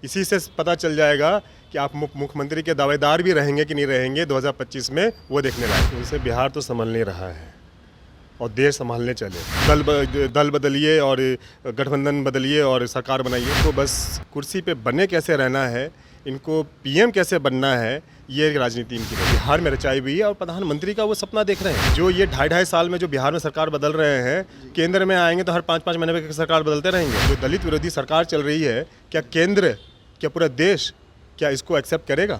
इसी से पता चल जाएगा कि आप मुख्यमंत्री के दावेदार भी रहेंगे कि नहीं रहेंगे 2025 में, वो देखने लायक। उनसे बिहार तो संभल नहीं रहा है और देश संभालने चले। दल बदलिए और गठबंधन बदलिए और सरकार बनाइए। तो बस कुर्सी पे बने कैसे रहना है, इनको पीएम कैसे बनना है, ये राजनीति इनकी है। बिहार में रचाई हुई है और प्रधानमंत्री का वो सपना देख रहे हैं। जो ये 2.5 साल में जो बिहार में सरकार बदल रहे हैं, केंद्र में आएंगे तो हर 5-5 महीने में सरकार बदलते रहेंगे। जो दलित विरोधी सरकार चल रही है, क्या केंद्र, क्या पूरा देश क्या इसको एक्सेप्ट करेगा?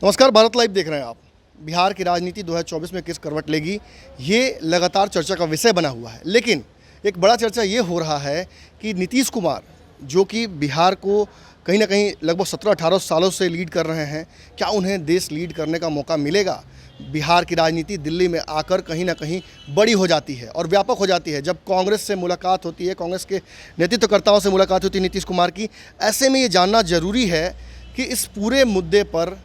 नमस्कार, भारत लाइव देख रहे हैं आप। बिहार की राजनीति 2024 में किस करवट लेगी, ये लगातार चर्चा का विषय बना हुआ है। लेकिन एक बड़ा चर्चा ये हो रहा है कि नीतीश कुमार, जो कि बिहार को कहीं ना कहीं लगभग 17-18 सालों से लीड कर रहे हैं, क्या उन्हें देश लीड करने का मौका मिलेगा? बिहार की राजनीति दिल्ली में आकर कहीं ना कहीं बड़ी हो जाती है और व्यापक हो जाती है। जब कांग्रेस से मुलाकात होती है, कांग्रेस के नेतृत्वकर्ताओं से मुलाकात होती है नीतीश कुमार की, ऐसे में ये जानना जरूरी है कि इस पूरे मुद्दे पर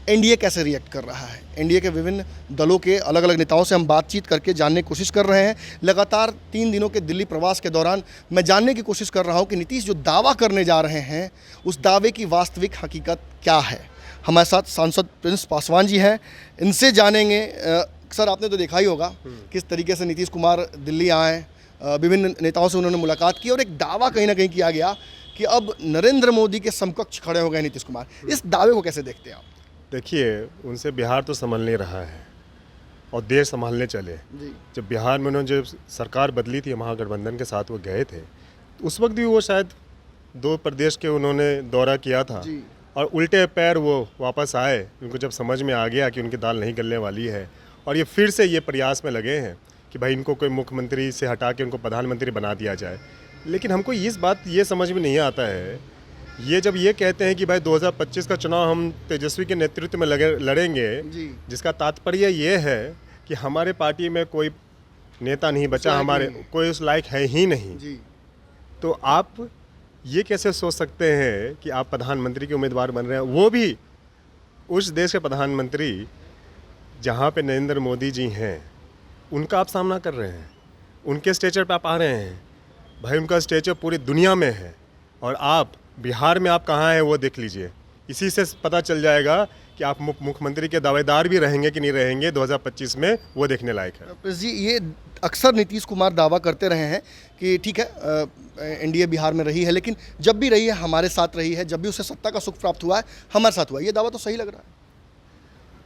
एनडीए कैसे रिएक्ट कर रहा है। एनडीए के विभिन्न दलों के अलग अलग नेताओं से हम बातचीत करके जानने की कोशिश कर रहे हैं। लगातार 3 दिनों के दिल्ली प्रवास के दौरान मैं जानने की कोशिश कर रहा हूं कि नीतीश जो दावा करने जा रहे हैं, उस दावे की वास्तविक हकीकत क्या है। हमारे साथ सांसद प्रिंस पासवान जी हैं, इनसे जानेंगे। सर, आपने तो देखा ही होगा किस तरीके से नीतीश कुमार दिल्ली आए, विभिन्न नेताओं से उन्होंने मुलाकात की और एक दावा कहीं ना कहीं किया गया कि अब नरेंद्र मोदी के समकक्ष खड़े हो गए नीतीश कुमार। इस दावे को कैसे देखते हैं आप? देखिए, उनसे बिहार तो संभल नहीं रहा है और देश संभालने चले। जब बिहार में उन्होंने जो सरकार बदली थी महागठबंधन के साथ, वो गए थे, उस वक्त भी वो शायद 2 प्रदेश के उन्होंने दौरा किया था और उल्टे पैर वो वापस आए। उनको जब समझ में आ गया कि उनकी दाल नहीं गलने वाली है और ये फिर से ये प्रयास में लगे हैं कि भाई इनको कोई मुख्यमंत्री से हटा के उनको प्रधानमंत्री बना दिया जाए। लेकिन हमको इस बात ये समझ में नहीं आता है, ये जब ये कहते हैं कि भाई 2025 का चुनाव हम तेजस्वी के नेतृत्व में लड़ेंगे, जिसका तात्पर्य ये है कि हमारे पार्टी में कोई नेता नहीं बचा, हमारे कोई उस लायक है ही नहीं। तो आप ये कैसे सोच सकते हैं कि आप प्रधानमंत्री के उम्मीदवार बन रहे हैं, वो भी उस देश के प्रधानमंत्री जहाँ पे नरेंद्र मोदी जी हैं, उनका आप सामना कर रहे हैं, उनके स्टेचर पे आप आ रहे हैं। भाई उनका स्टेचर पूरी दुनिया में है और आप बिहार में आप कहाँ हैं वो देख लीजिए। इसी से पता चल जाएगा कि आप मुख्यमंत्री के दावेदार भी रहेंगे कि नहीं रहेंगे 2025 में, वो देखने लायक है। प्रिंस जी, ये अक्सर नीतीश कुमार दावा करते रहे हैं कि ठीक है, एनडीए बिहार में रही है, लेकिन जब भी रही है हमारे साथ रही है, जब भी उसे सत्ता का सुख प्राप्त हुआ है हमारे साथ हुआ है। ये दावा तो सही लग रहा है।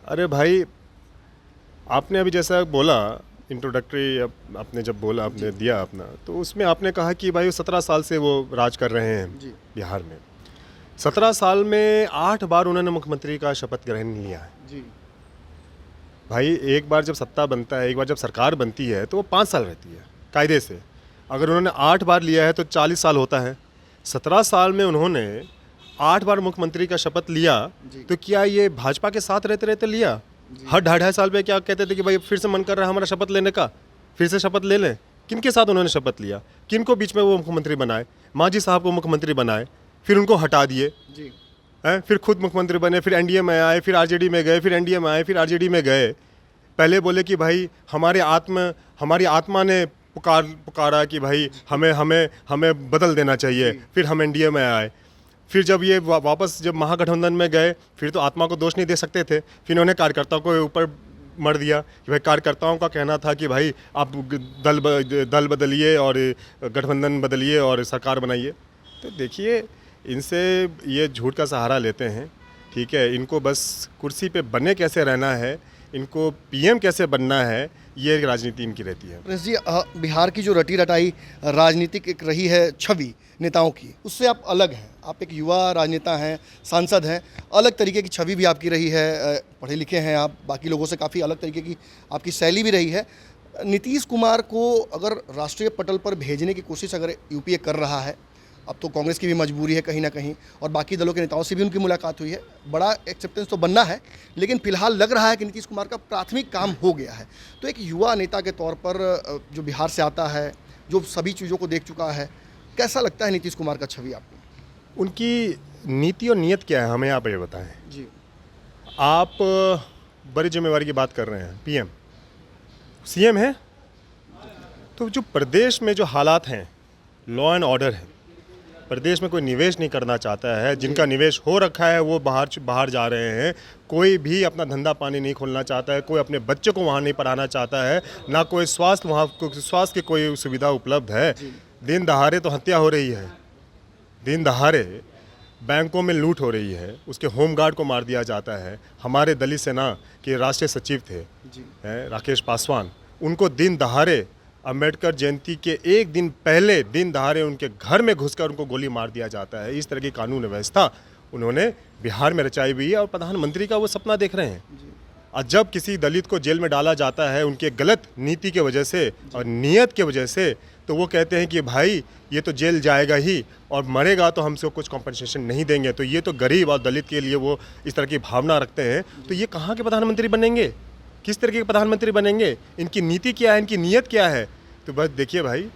अरे भाई, आपने अभी जैसा बोला इंट्रोडक्टरी, आपने जब बोला, आपने दिया अपना, तो उसमें आपने कहा कि भाई 17 साल से वो राज कर रहे हैं बिहार में। 17 साल में 8 बार उन्होंने मुख्यमंत्री का शपथ ग्रहण लिया है। भाई एक बार जब सत्ता बनता है, एक बार जब सरकार बनती है तो वो 5 साल रहती है कायदे से। अगर उन्होंने 8 बार लिया है तो 40 साल होता है। 17 साल में उन्होंने 8 बार मुख्यमंत्री का शपथ लिया, तो क्या ये भाजपा के साथ रहते रहते लिया? हर 2.5 साल पे क्या कहते थे कि भाई फिर से मन कर रहा है हमारा शपथ लेने का, फिर से शपथ ले लें। किन के साथ उन्होंने शपथ लिया, किन को बीच में वो मुख्यमंत्री बनाए? मांझी साहब को मुख्यमंत्री बनाए, फिर उनको हटा दिए, फिर खुद मुख्यमंत्री बने, फिर एनडीए में आए, फिर आरजेडी में गए, फिर एनडीए में आए, फिर आरजेडी में गए। पहले बोले कि भाई हमारी आत्मा ने पुकारा कि भाई हमें बदल देना चाहिए, फिर हम एनडीए में आए। फिर जब ये वापस जब महागठबंधन में गए, फिर तो आत्मा को दोष नहीं दे सकते थे, फिर इन्होंने कार्यकर्ताओं को ऊपर मर दिया कि भाई कार्यकर्ताओं का कहना था कि भाई आप दल बदलिए और गठबंधन बदलिए और सरकार बनाइए। तो देखिए, इनसे ये झूठ का सहारा लेते हैं, ठीक है। इनको बस कुर्सी पे बने कैसे रहना है, इनको पीएम कैसे बनना है, ये राजनीति इनकी रहती है। प्रिंस जी, बिहार की जो रटी रटाई राजनीतिक एक रही है छवि नेताओं की, उससे आप अलग हैं। आप एक युवा राजनेता हैं, सांसद हैं, अलग तरीके की छवि भी आपकी रही है। पढ़े लिखे हैं आप, बाकी लोगों से काफ़ी अलग तरीके की आपकी शैली भी रही है। नीतीश कुमार को अगर राष्ट्रीय पटल पर भेजने की कोशिश अगर यूपीए कर रहा है, अब तो कांग्रेस की भी मजबूरी है कहीं ना कहीं, और बाकी दलों के नेताओं से भी उनकी मुलाकात हुई है, बड़ा एक्सेप्टेंस तो बनना है, लेकिन फिलहाल लग रहा है कि नीतीश कुमार का प्राथमिक काम हो गया है। तो एक युवा नेता के तौर पर जो बिहार से आता है, जो सभी चीज़ों को देख चुका है, कैसा लगता है नीतीश कुमार का छवि आपको? उनकी नीति और नीयत क्या है, हमें आप ये बताएं। जी, आप बड़ी जिम्मेवारी की बात कर रहे हैं, पीएम सीएम है, तो जो प्रदेश में जो हालात हैं, लॉ एंड ऑर्डर है, प्रदेश में कोई निवेश नहीं करना चाहता है। जिनका निवेश हो रखा है वो बाहर जा रहे हैं। कोई भी अपना धंधा पानी नहीं खोलना चाहता है, कोई अपने बच्चों को वहाँ नहीं पढ़ाना चाहता है, ना कोई स्वास्थ्य की कोई सुविधा उपलब्ध है। दिन दहाड़े तो हत्या हो रही है, दिन दहाड़े बैंकों में लूट हो रही है, उसके होमगार्ड को मार दिया जाता है। हमारे दलित सेना के राष्ट्रीय सचिव थे राकेश पासवान, उनको दिन दहाड़े अंबेडकर जयंती के एक दिन पहले दिन दहाड़े उनके घर में घुसकर उनको गोली मार दिया जाता है। इस तरह की कानून व्यवस्था उन्होंने बिहार में रचाई हुई है और प्रधानमंत्री का वो सपना देख रहे हैं। और जब किसी दलित को जेल में डाला जाता है उनके गलत नीति के वजह से और नीयत के वजह से, तो वो कहते हैं कि भाई ये तो जेल जाएगा ही और मरेगा तो हमसे कुछ कॉम्पनसेशन नहीं देंगे। तो ये तो गरीब और दलित के लिए वो इस तरह की भावना रखते हैं। तो ये कहाँ के प्रधानमंत्री बनेंगे, किस तरह के प्रधानमंत्री बनेंगे, इनकी नीति क्या है, इनकी नीयत क्या है। तो बस देखिए भाई,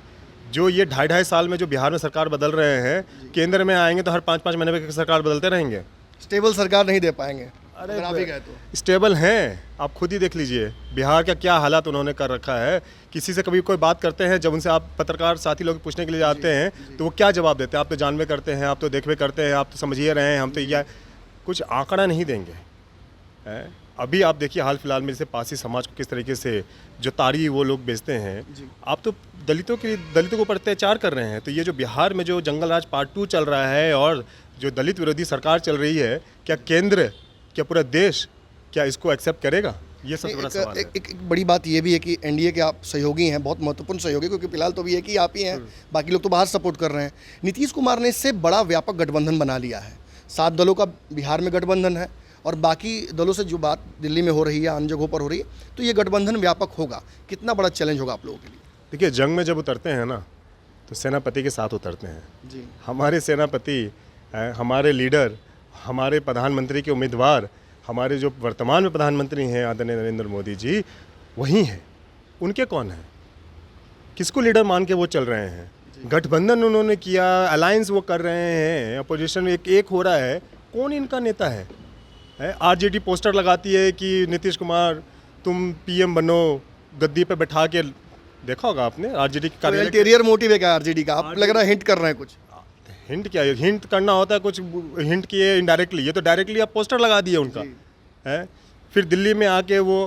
जो ये 2.5 साल में जो बिहार में सरकार बदल रहे हैं, केंद्र में आएंगे तो हर 5-5 महीने में सरकार बदलते रहेंगे। स्टेबल सरकार नहीं दे पाएंगे। अरे अगर आप ही गए तो स्टेबल हैं, आप खुद ही देख लीजिए बिहार का क्या हालात उन्होंने कर रखा है। किसी से कभी कोई बात करते हैं, जब उनसे आप पत्रकार साथी लोग पूछने के लिए जाते हैं तो वो क्या जवाब देते हैं, आप तो जानवे करते हैं, आप तो देखवे करते हैं, आप तो समझिए रहे हैं, हम तो यह कुछ आंकड़ा नहीं देंगे। अभी आप देखिए हाल फिलहाल में जैसे पासी समाज को किस तरीके से जो ताड़ी वो लोग बेचते हैं, आप तो दलितों को ऊपर अत्याचार कर रहे हैं। तो ये जो बिहार में जो जंगल राज पार्ट 2 चल रहा है और जो दलित विरोधी सरकार चल रही है, क्या केंद्र, क्या पूरा देश क्या इसको एक्सेप्ट करेगा? ये सबसे बड़ा सवाल है। एक बड़ी बात ये भी है कि एनडीए के आप सहयोगी हैं, बहुत महत्वपूर्ण सहयोगी, क्योंकि फिलहाल तो भी है कि आप ही हैं, बाकी लोग तो बाहर सपोर्ट कर रहे हैं। नीतीश कुमार ने इससे बड़ा व्यापक गठबंधन बना लिया है। 7 दलों का बिहार में गठबंधन है और बाकी दलों से जो बात दिल्ली में हो रही है, अन्य जगहों पर हो रही है, तो ये गठबंधन व्यापक होगा। कितना बड़ा चैलेंज होगा आप लोगों के लिए? देखिए, जंग में जब उतरते हैं ना तो सेनापति के साथ उतरते हैं जी। हमारे सेनापति, हमारे लीडर, हमारे प्रधानमंत्री के उम्मीदवार, हमारे जो वर्तमान में प्रधानमंत्री हैं आदरणीय नरेंद्र मोदी जी, वही हैं। उनके कौन हैं, किसको लीडर मान के वो चल रहे हैं? गठबंधन उन्होंने किया, अलायंस वो कर रहे हैं, अपोजिशन एक हो रहा है। कौन इनका नेता है? आरजेडी पोस्टर लगाती है कि नीतीश कुमार तुम पीएम बनो, गद्दी पे बैठा के। देखा होगा आपने आरजेडी के कार्यालय, इंटीरियर मोटिव है क्या आरजेडी का? आप लग रहा है हिंट कर रहे हैं कुछ। हिंट क्या है? हिंट करना होता है कुछ, हिंट किए इनडायरेक्टली, ये तो डायरेक्टली आप पोस्टर लगा दिए उनका है। फिर दिल्ली में आके वो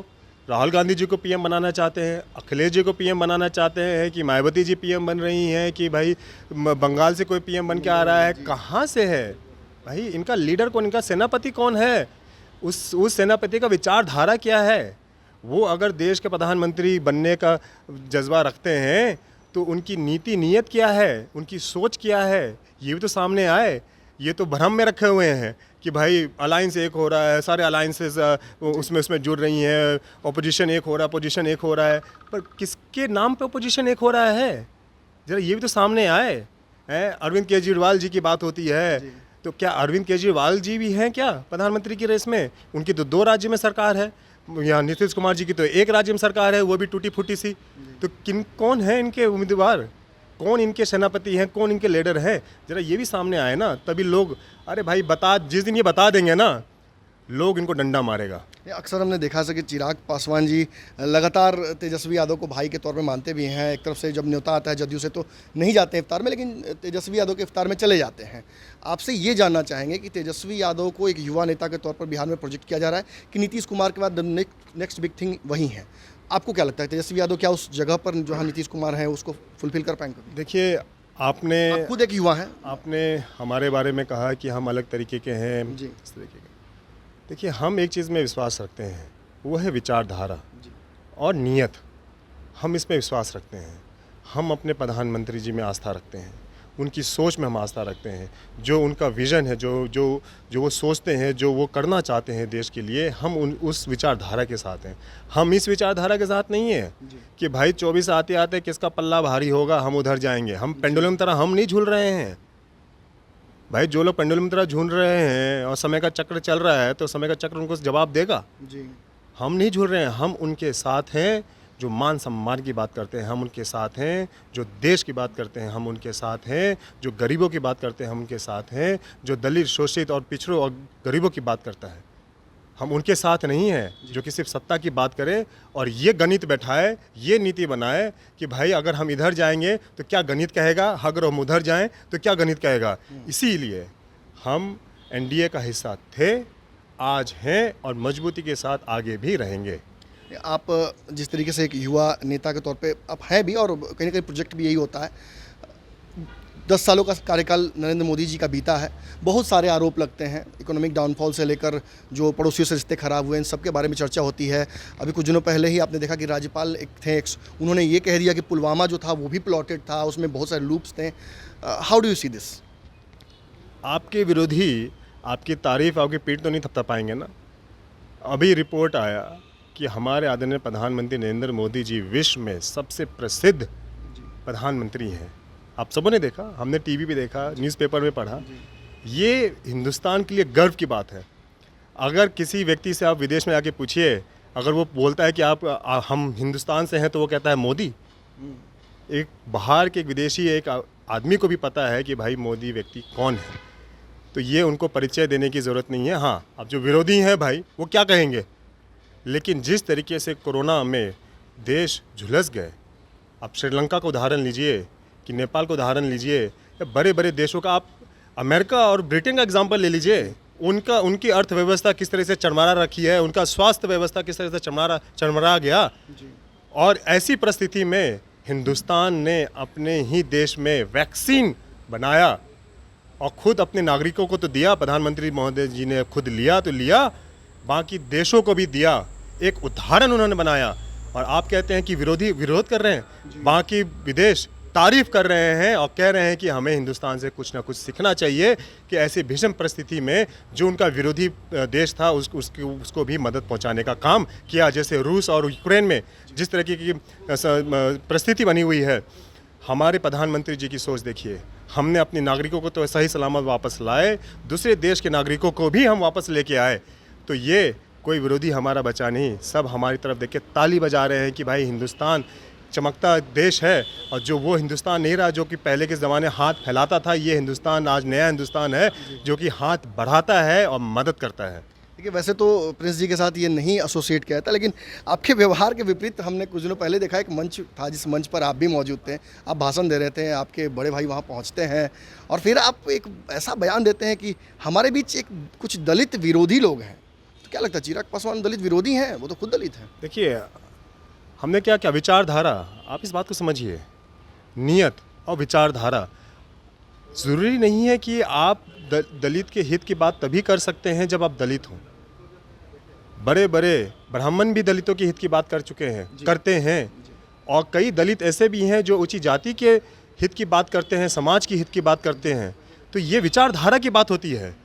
राहुल गांधी जी को पीएम बनाना चाहते हैं, अखिलेश जी को पीएम बनाना चाहते हैं, कि मायावती जी पीएम बन रही हैं, कि भाई बंगाल से कोई पीएम बन के आ रहा है। कहाँ से है भाई? इनका लीडर कौन, इनका सेनापति कौन है? उस सेनापति का विचारधारा क्या है? वो अगर देश के प्रधानमंत्री बनने का जज्बा रखते हैं तो उनकी नीति नीयत क्या है, उनकी सोच क्या है, ये भी तो सामने आए। ये तो भ्रम में रखे हुए हैं कि भाई अलायंस एक हो रहा है, सारे अलायंसेस उसमें जुड़ रही हैं, अपोजिशन एक हो रहा है, अपोजिशन एक हो रहा है, पर किसके नाम पे अपोजिशन एक हो रहा है? जरा ये भी तो सामने आए। अरविंद केजरीवाल जी की बात होती है, तो क्या अरविंद केजरीवाल जी भी हैं क्या प्रधानमंत्री की रेस में? उनकी तो 2 राज्य में सरकार है, यहाँ नीतीश कुमार जी की तो 1 राज्य में सरकार है, वो भी टूटी फूटी सी। तो कौन है इनके उम्मीदवार, कौन इनके सेनापति हैं, कौन इनके लीडर हैं? जरा ये भी सामने आए ना, तभी लोग, अरे भाई जिस दिन ये बता देंगे ना, लोग इनको डंडा मारेगा। अक्सर हमने देखा है कि चिराग पासवान जी लगातार तेजस्वी यादव को भाई के तौर पे मानते भी हैं। एक तरफ से जब न्योता आता है जदयू से तो नहीं जाते इफ्तार में, लेकिन तेजस्वी यादव के इफ्तार में चले जाते हैं। आपसे ये जानना चाहेंगे कि तेजस्वी यादव को एक युवा नेता के तौर पर बिहार में प्रोजेक्ट किया जा रहा है कि नीतीश कुमार के बाद नेक्स्ट बिग थिंग वही है। आपको क्या लगता है, तेजस्वी यादव क्या उस जगह पर जहाँ नीतीश कुमार हैं उसको फुलफिल कर पाएंगे? देखिए, आपने आप खुद एक युवा हैं, आपने हमारे बारे में कहा कि हम अलग तरीके के हैं जी। इस तरीके के। देखिए, हम एक चीज़ में विश्वास रखते हैं, वो है विचारधारा और नीयत। हम इसमें विश्वास रखते हैं। हम अपने प्रधानमंत्री जी में आस्था रखते हैं, उनकी सोच में हम आस्था रखते हैं। जो उनका विज़न है, जो वो सोचते हैं, जो वो करना चाहते हैं देश के लिए, हम उस विचारधारा के साथ हैं। हम इस विचारधारा के साथ नहीं है कि भाई 24 आते आते किसका पल्ला भारी होगा हम उधर जाएंगे। हम पेंडुलम तरह हम नहीं झूल रहे हैं भाई। जो लोग पेंडुलम तरह झूल रहे हैं और समय का चक्र चल रहा है, तो समय का चक्र उनको जवाब देगा। जी। हम नहीं झूल रहे हैं, हम उनके साथ हैं। जो मान सम्मान की बात करते हैं हम उनके साथ हैं, जो देश की बात करते हैं हम उनके साथ हैं, जो गरीबों की बात करते हैं हम उनके साथ हैं, जो दलित, शोषित और पिछड़ों और गरीबों की बात करता है हम उनके साथ नहीं हैं जो कि सिर्फ सत्ता की बात करें और ये गणित बैठाए, ये नीति बनाए कि भाई अगर हम इधर जाएंगे तो क्या गणित कहेगा, अगर हम उधर जाएं तो क्या गणित कहेगा। इसीलिए हम एनडीए का हिस्सा थे, आज हैं और मजबूती के साथ आगे भी रहेंगे। आप जिस तरीके से एक युवा नेता के तौर पे आप हैं भी, और कहीं ना कहीं प्रोजेक्ट भी यही होता है। 10 सालों का कार्यकाल नरेंद्र मोदी जी का बीता है, बहुत सारे आरोप लगते हैं, इकोनॉमिक डाउनफॉल से लेकर जो पड़ोसियों से रिश्ते खराब हुए, इन सब के बारे में चर्चा होती है। अभी कुछ दिनों पहले ही आपने देखा कि राज्यपाल एक थे, उन्होंने ये कह दिया कि पुलवामा जो था वो भी प्लॉटेड था, उसमें बहुत सारे लूप्स थे। How do you see this? आपके विरोधी आपकी तारीफ, आपकी पीठ तो नहीं थपथपाएंगे ना। अभी रिपोर्ट आया कि हमारे आदरणीय प्रधानमंत्री नरेंद्र मोदी जी विश्व में सबसे प्रसिद्ध प्रधानमंत्री हैं। आप सबों ने देखा, हमने टीवी पे देखा, न्यूज़पेपर में पढ़ा। ये हिंदुस्तान के लिए गर्व की बात है। अगर किसी व्यक्ति से आप विदेश में आके पूछिए, अगर वो बोलता है कि हम हिंदुस्तान से हैं, तो वो कहता है मोदी। एक बाहर के एक विदेशी एक आदमी को भी पता है कि भाई मोदी व्यक्ति कौन है। तो ये उनको परिचय देने की ज़रूरत नहीं है। हाँ, अब जो विरोधी हैं भाई, वो क्या कहेंगे, लेकिन जिस तरीके से कोरोना में देश झुलस गए, आप श्रीलंका का उदाहरण लीजिए कि नेपाल का उदाहरण लीजिए, या बड़े बड़े देशों का, आप अमेरिका और ब्रिटेन का एग्जांपल ले लीजिए। उनकी अर्थव्यवस्था किस तरह से चरमरा रखी है, उनका स्वास्थ्य व्यवस्था किस तरह से चरमरा गया। और ऐसी परिस्थिति में हिंदुस्तान ने अपने ही देश में वैक्सीन बनाया और खुद अपने नागरिकों को तो दिया, प्रधानमंत्री महोदय जी ने खुद लिया तो लिया, बाकी देशों को भी दिया। एक उदाहरण उन्होंने बनाया। और आप कहते हैं कि विरोधी विरोध कर रहे हैं, बाकी विदेश तारीफ कर रहे हैं और कह रहे हैं कि हमें हिंदुस्तान से कुछ ना कुछ सीखना चाहिए कि ऐसी भीषण परिस्थिति में जो उनका विरोधी देश था उसको भी मदद पहुंचाने का काम किया। जैसे रूस और यूक्रेन में जिस तरह की परिस्थिति बनी हुई है, हमारे प्रधानमंत्री जी की सोच देखिए। हमने अपने नागरिकों को तो सही सलामत वापस लाए, दूसरे देश के नागरिकों को भी हम वापस लेके आए। तो ये कोई विरोधी हमारा बचा नहीं, सब हमारी तरफ देख के ताली बजा रहे हैं कि भाई हिंदुस्तान चमकता देश है। और जो वो हिंदुस्तान नहीं रहा जो कि पहले के ज़माने हाथ फैलाता था, ये हिंदुस्तान आज नया हिंदुस्तान है जो कि हाथ बढ़ाता है और मदद करता है। देखिए, वैसे तो प्रिंस जी के साथ ये नहीं एसोसिएट किया था, लेकिन आपके व्यवहार के विपरीत हमने कुछ दिनों पहले देखा, एक मंच था जिस मंच पर आप भी मौजूद थे, आप भाषण दे रहे थे, आपके बड़े भाई वहाँ पहुँचते हैं और फिर आप एक ऐसा बयान देते हैं कि हमारे बीच एक कुछ दलित विरोधी लोग हैं। तो क्या लगता है, चिराग पासवान दलित विरोधी हैं? वो तो खुद दलित हैं। देखिए, हमने क्या क्या विचारधारा, आप इस बात को समझिए, नियत और विचारधारा। ज़रूरी नहीं है कि आप दलित के हित की बात तभी कर सकते हैं जब आप दलित हों। बड़े बड़े ब्राह्मण भी दलितों के हित की बात कर चुके हैं, करते हैं। और कई दलित ऐसे भी हैं जो ऊंची जाति के हित की बात करते हैं, समाज की हित की बात करते हैं। तो ये विचारधारा की बात होती है।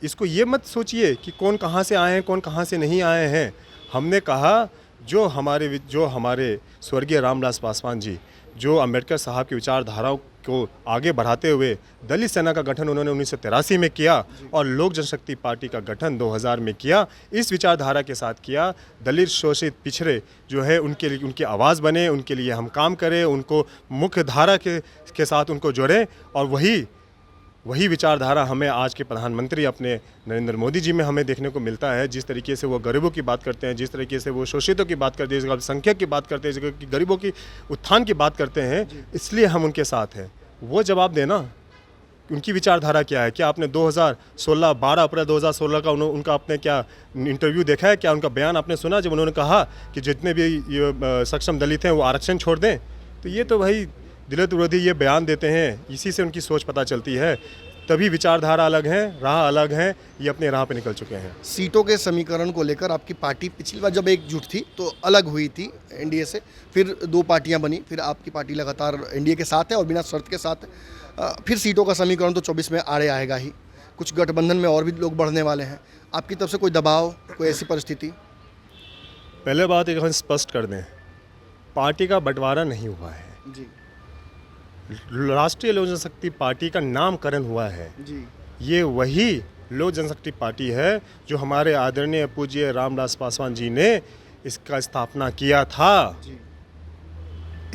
इसको ये मत सोचिए कि कौन कहाँ से आए हैं, कौन कहाँ से नहीं आए हैं। हमने कहा जो हमारे स्वर्गीय रामविलास पासवान जी, जो अम्बेडकर साहब की विचारधाराओं को आगे बढ़ाते हुए दलित सेना का गठन उन्होंने 1983 में किया और लोक जनशक्ति पार्टी का गठन 2000 में किया। इस विचारधारा के साथ किया, दलित शोषित पिछड़े जो है उनके लिए, उनकी आवाज़ बने, उनके लिए हम काम करें, उनको मुख्य धारा के साथ उनको जोड़ें। और वही विचारधारा हमें आज के प्रधानमंत्री अपने नरेंद्र मोदी जी में हमें देखने को मिलता है। जिस तरीके से वो गरीबों की बात करते हैं, जिस तरीके से वो शोषितों की बात करते हैं, अल्पसंख्यक की बात करते हैं, गरीबों की उत्थान की बात करते हैं, इसलिए हम उनके साथ हैं। वो जवाब देना उनकी विचारधारा क्या है। क्या आपने 2016 12 अप्रैल 2016 का उनका आपने क्या इंटरव्यू देखा है, क्या उनका बयान आपने सुना जब उन्होंने कहा कि जितने भी ये सक्षम दलित हैं वो आरक्षण छोड़ दें? तो ये तो भाई दलित विरोधी ये बयान देते हैं, इसी से उनकी सोच पता चलती है। तभी विचारधारा अलग है, राह अलग है, ये अपने राह पे निकल चुके हैं। सीटों के समीकरण को लेकर आपकी पार्टी पिछली बार जब एकजुट थी तो अलग हुई थी एनडीए से, फिर 2 पार्टियां बनी, फिर आपकी पार्टी लगातार एनडीए के साथ है और बिना शर्त के साथ है। फिर सीटों का समीकरण तो 24 में आड़े आएगा ही। कुछ गठबंधन में और भी लोग बढ़ने वाले हैं। आपकी तरफ से कोई दबाव, कोई ऐसी परिस्थिति? पहले बात एक हम स्पष्ट कर दें, पार्टी का बंटवारा नहीं हुआ है जी। राष्ट्रीय लोक जनशक्ति पार्टी का नामकरण हुआ है जी। ये वही लोक जनशक्ति पार्टी है जो हमारे आदरणीय पूज्य रामविलास पासवान जी ने इसका स्थापना किया था। जी।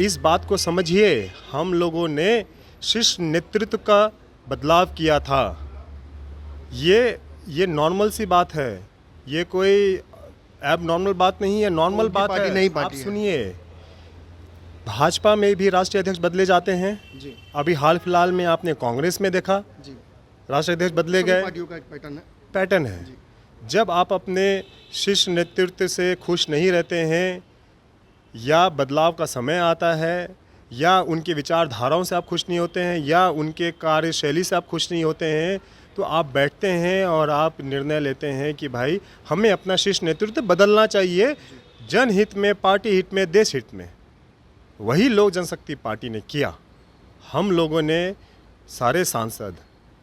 इस बात को समझिए, हम लोगों ने शीर्ष नेतृत्व का बदलाव किया था। ये नॉर्मल सी बात है। ये कोई एब नॉर्मल बात नहीं है, नॉर्मल उनकी बात पार्टी है। नई आप पार्टी है। सुनिए, भाजपा में भी राष्ट्रीय अध्यक्ष बदले जाते हैं। जी अभी हाल फिलहाल में आपने कांग्रेस में देखा, जी, राष्ट्रीय अध्यक्ष बदले सभी गए। पार्टियों का एक पैटर्न है। पैटर्न है। जब आप अपने शीर्ष नेतृत्व से खुश नहीं रहते हैं, या बदलाव का समय आता है, या उनकी विचारधाराओं से आप खुश नहीं होते हैं, या उनके कार्यशैली से आप खुश नहीं होते हैं, तो आप बैठते हैं और आप निर्णय लेते हैं कि भाई हमें अपना शीर्ष नेतृत्व बदलना चाहिए, जनहित में, पार्टी हित में, देश हित में। वही लोक जनशक्ति पार्टी ने किया। हम लोगों ने सारे सांसद,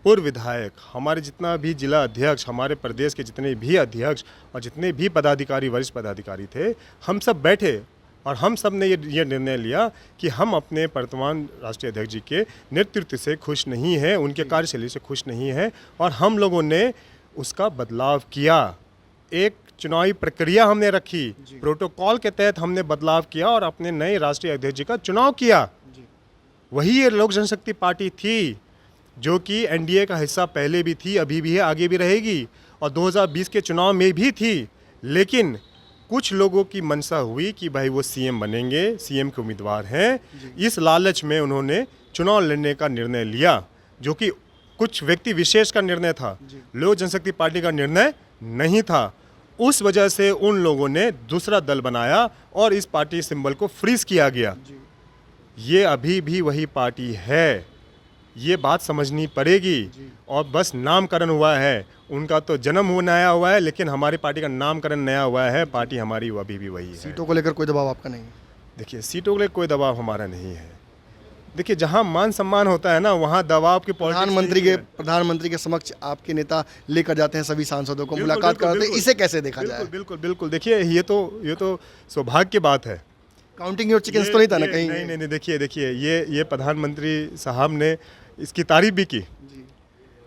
पूर्व विधायक, हमारे जितना भी जिला अध्यक्ष, हमारे प्रदेश के जितने भी अध्यक्ष और जितने भी पदाधिकारी, वरिष्ठ पदाधिकारी थे, हम सब बैठे और हम सब ने ये निर्णय लिया कि हम अपने वर्तमान राष्ट्रीय अध्यक्ष जी के नेतृत्व से खुश नहीं हैं, उनके कार्यशैली से खुश नहीं हैं, और हम लोगों ने उसका बदलाव किया। एक चुनावी प्रक्रिया हमने रखी, प्रोटोकॉल के तहत हमने बदलाव किया और अपने नए राष्ट्रीय अध्यक्ष जी का चुनाव किया। वही ये लोक जनशक्ति पार्टी थी जो कि एनडीए का हिस्सा पहले भी थी, अभी भी है, आगे भी रहेगी, और 2020 के चुनाव में भी थी। लेकिन कुछ लोगों की मंशा हुई कि भाई वो सीएम बनेंगे, सीएम के उम्मीदवार हैं, इस लालच में उन्होंने चुनाव लड़ने का निर्णय लिया, जो कि कुछ व्यक्ति विशेष का निर्णय था, लोक जनशक्ति पार्टी का निर्णय नहीं था। उस वजह से उन लोगों ने दूसरा दल बनाया और इस पार्टी सिंबल को फ्रीज किया गया। ये अभी भी वही पार्टी है, ये बात समझनी पड़ेगी। और बस नामकरण हुआ है, उनका तो जन्म हुआ नया हुआ है, लेकिन हमारी पार्टी का नामकरण नया हुआ है। पार्टी हमारी अभी भी वही है। सीटों को लेकर कोई दबाव आपका नहीं है? देखिए, सीटों के लिए कोई दबाव हमारा नहीं है। देखिए, जहाँ मान सम्मान होता है ना, वहाँ दबाव की पॉलिटिक्स। प्रधानमंत्री के समक्ष आपके नेता लेकर जाते हैं सभी सांसदों को, बिल्कुल, मुलाकात बिल्कुल, कराते हैं, बिल्कुल। इसे कैसे देखा जाए? बिल्कुल बिल्कुल। देखिए, ये तो सौभाग्य की बात है। काउंटिंग योर चिकन्स तो नहीं था ना कहीं? नहीं, देखिए ये प्रधानमंत्री साहब ने इसकी तारीफ भी की,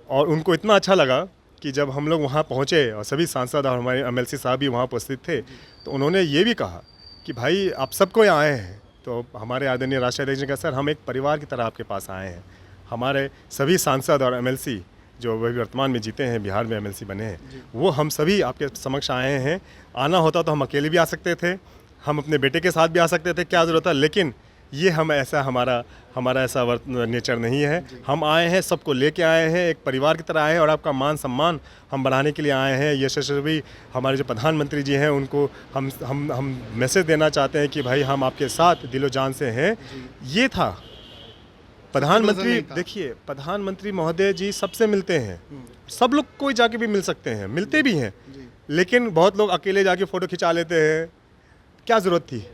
और उनको इतना अच्छा लगा कि जब हम लोग वहाँ पहुँचे और सभी सांसद और हमारे एमएलसी साहब भी वहाँ उपस्थित थे, तो उन्होंने ये भी कहा कि भाई आप सबको यहाँ आए हैं। तो हमारे आदरणीय राष्ट्रीय अध्यक्ष ने कहा, सर हम एक परिवार की तरह आपके पास आए हैं। हमारे सभी सांसद और एमएलसी जो वही वर्तमान में जीते हैं, बिहार में एमएलसी बने हैं, वो हम सभी आपके समक्ष आए हैं। आना होता तो हम अकेले भी आ सकते थे, हम अपने बेटे के साथ भी आ सकते थे, क्या ज़रूरत है, लेकिन ये हमारा ऐसा नेचर नहीं है। हम आए हैं, सबको लेके आए हैं, एक परिवार की तरह आए हैं, और आपका मान सम्मान हम बढ़ाने के लिए आए हैं। यशस्वी हमारे जो प्रधानमंत्री जी हैं, उनको हम मैसेज देना चाहते हैं कि भाई हम आपके साथ दिलो जान से हैं। ये था प्रधानमंत्री। देखिए, प्रधानमंत्री महोदय जी सबसे मिलते हैं, सब लोग कोई जाके भी मिल सकते हैं, मिलते भी हैं, लेकिन बहुत लोग अकेले जाके फ़ोटो खिंचा लेते हैं, क्या ज़रूरत थी?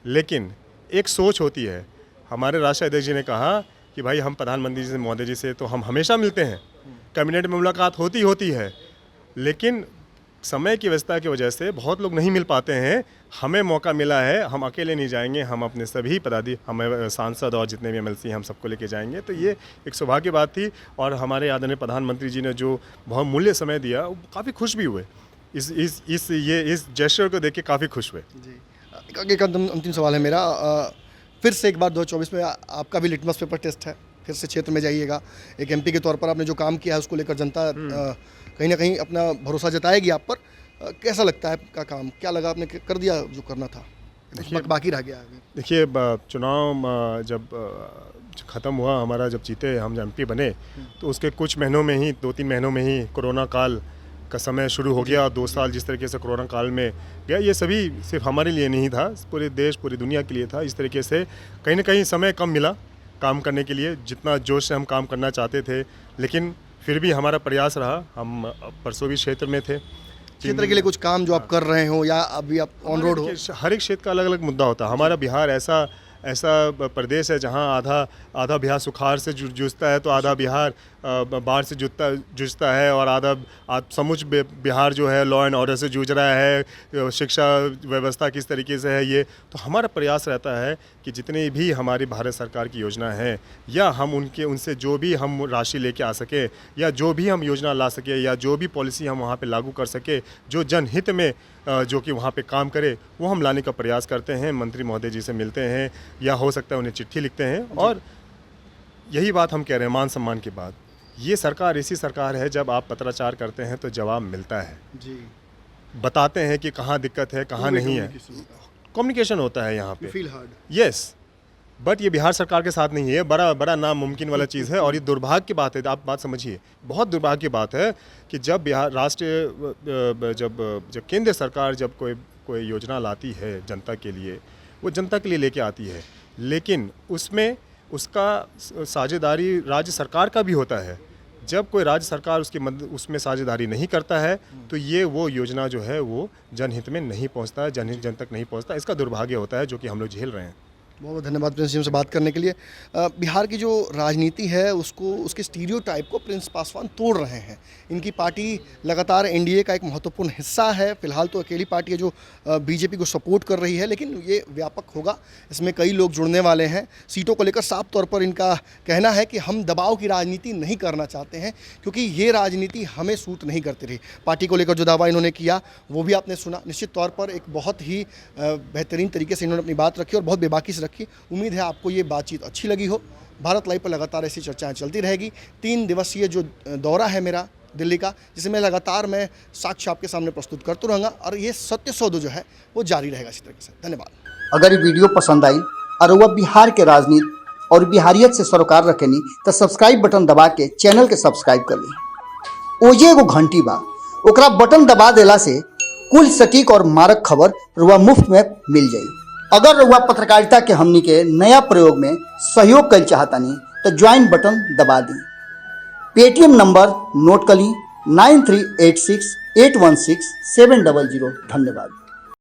लेकिन एक सोच होती है। हमारे राष्ट्रीय अध्यक्ष जी ने कहा कि भाई हम प्रधानमंत्री जी से, महोदय जी से तो हम हमेशा मिलते हैं, कैबिनेट में मुलाकात होती है, लेकिन समय की व्यवस्था की वजह से बहुत लोग नहीं मिल पाते हैं। हमें मौका मिला है, हम अकेले नहीं जाएंगे, हम अपने सभी हमें सांसद और जितने भी एमएलसी हम सबको लेके जाएंगे। तो ये एक सौभाग्य की बात थी, और हमारे आदरणीय प्रधानमंत्री जी ने जो बहुत मूल्य समय दिया, काफ़ी खुश भी हुए। इस जेस्चर को देख के काफ़ी खुश हुए। एक अंतिम सवाल है मेरा, फिर से एक बार 2024 में आपका भी लिटमस पेपर टेस्ट है, फिर से क्षेत्र में जाइएगा। एक एमपी के तौर पर आपने जो काम किया है उसको लेकर जनता कहीं ना कहीं अपना भरोसा जताएगी आप पर। कैसा लगता है आपका काम? क्या लगा आपने कर दिया जो करना था, बाकी रह गया अभी? देखिए, चुनाव जब ख़त्म हुआ हमारा, जब जीते हम एमपी बने, तो उसके कुछ महीनों में ही, 2-3 महीनों में ही कोरोना काल का समय शुरू हो गया। 2 साल जिस तरीके से कोरोना काल में गया, ये सभी सिर्फ हमारे लिए नहीं था, पूरे देश, पूरी दुनिया के लिए था। इस तरीके से कहीं ना कहीं समय कम मिला काम करने के लिए, जितना जोश से हम काम करना चाहते थे, लेकिन फिर भी हमारा प्रयास रहा। हम परसों भी क्षेत्र में थे। क्षेत्र के लिए कुछ काम जो आप कर रहे हो, या अभी आप ऑन रोड हो? हर एक क्षेत्र का अलग अलग मुद्दा होता है। हमारा बिहार ऐसा प्रदेश है जहाँ आधा बिहार सुखाड़ से जूझता है, तो आधा बिहार बाढ़ से जूझता है, और आधा समुच बिहार जो है लॉ एंड ऑर्डर से जूझ रहा है। शिक्षा व्यवस्था किस तरीके से है ये, तो हमारा प्रयास रहता है कि जितनी भी हमारी भारत सरकार की योजना है, या हम उनसे जो भी हम राशि लेके आ सके, या जो भी हम योजना ला सके, या जो भी पॉलिसी हम वहाँ पे लागू कर सके, जो जनहित में जो कि वहाँ पे काम करे, वो हम लाने का प्रयास करते हैं। मंत्री महोदय जी से मिलते हैं, या हो सकता है उन्हें चिट्ठी लिखते हैं। और यही बात हम कह रहे हैं, मान सम्मान की बात। ये सरकार ऐसी सरकार है, जब आप पत्राचार करते हैं तो जवाब मिलता है। जी। बताते हैं कि कहाँ दिक्कत है कहाँ नहीं है। कम्युनिकेशन होता है यहाँ पे, फील हार्ड। यस, बट ये बिहार सरकार के साथ नहीं है। बड़ा बड़ा नामुमकिन वाला चीज़ है, और ये दुर्भाग्य की बात है। आप बात समझिए, बहुत दुर्भाग्य की बात है कि जब बिहार जब केंद्र सरकार जब कोई योजना लाती है जनता के लिए, वो जनता के लिए लेके आती है, लेकिन उसमें उसका साझेदारी राज्य सरकार का भी होता है। जब कोई राज्य सरकार उसमें साझेदारी नहीं करता है तो ये वो योजना जो है वो जनहित में नहीं पहुंचता है, जनहित जन तक नहीं पहुंचता। इसका दुर्भाग्य होता है जो कि हम लोग झेल रहे हैं। बहुत बहुत धन्यवाद प्रिंस जी हमसे बात करने के लिए। बिहार की जो राजनीति है उसको, उसके स्टीरियोटाइप को प्रिंस पासवान तोड़ रहे हैं। इनकी पार्टी लगातार एनडीए का एक महत्वपूर्ण हिस्सा है। फिलहाल तो अकेली पार्टी है जो बीजेपी को सपोर्ट कर रही है, लेकिन ये व्यापक होगा, इसमें कई लोग जुड़ने वाले हैं। सीटों को लेकर साफ तौर पर इनका कहना है कि हम दबाव की राजनीति नहीं करना चाहते हैं, क्योंकि ये राजनीति हमें सूट नहीं करती रही। पार्टी को लेकर जो दावा इन्होंने किया वो भी आपने सुना। निश्चित तौर पर एक बहुत ही बेहतरीन तरीके से इन्होंने अपनी बात रखी और बहुत बेबाकी से रखी। उम्मीद है आपको ये बातचीत अच्छी लगी हो। भारत लाइव पर लगातार ऐसी चर्चाएं चलती रहेगी। 3 दिवसीय जो दौरा है मेरा दिल्ली का, जिसे मैं लगातार साक्ष्य आपके सामने प्रस्तुत करता रहूँगा, और ये सत्य सौदा जो है वो जारी रहेगा इसी तरीके से। धन्यवाद। अगर ये वीडियो पसंद आई और वह बिहार के राजनीति और बिहारियत से सरोकार रखेनी तो सब्सक्राइब बटन दबा के चैनल के सब्सक्राइब कर ली। ओजे एगो घंटी बा, ओकरा बटन दबा देला से कुल सटीक और मारक खबर रुआ मुफ्त में मिल जाई। अगर रुआ पत्रकारिता के हमनी के नया प्रयोग में सहयोग कर चाहतानी तो ज्वाइन बटन दबा दी। पेटीएम नंबर नोट कर ली 9386816700। धन्यवाद।